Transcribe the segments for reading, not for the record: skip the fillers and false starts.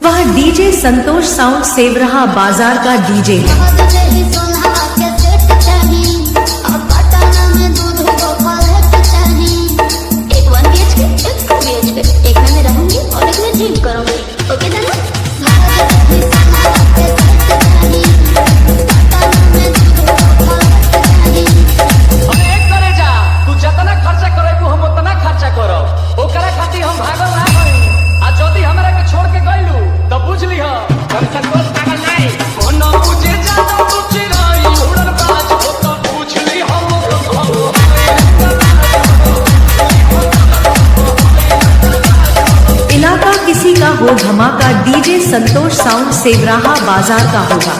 वह DJ Santosh sound Sewraha बाजार का डीजे है। किसी का हो धमाका डीजे संतोष साउंड सेवरहा बाजार का होगा।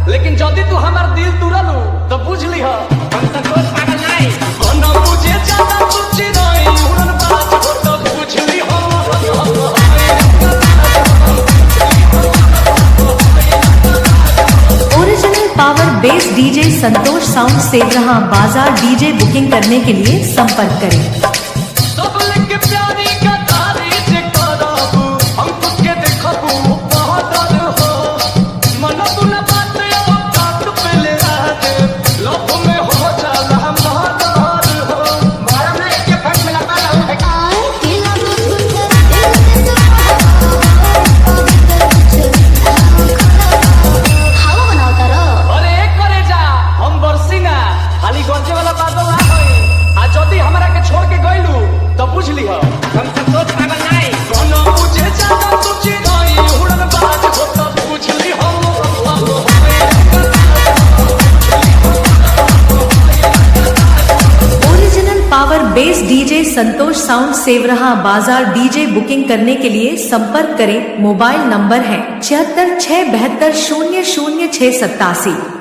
लेकिन जदि तू हमार दिल तुरलू तो बुझ ली हो हम संतोष पागल नहीं कोनो मुझे ज्यादा सोची नहीं उड़न बाज हो तो बुझ ली हो। Original power bass DJ Santosh sound Sewraha बाजार डीजे बुकिंग करने के लिए संपर्क करें। Bass DJ Santosh sound Sewraha बाजार डीजे बुकिंग करने के लिए संपर्क करें। मोबाइल नंबर है 76 672 00 687।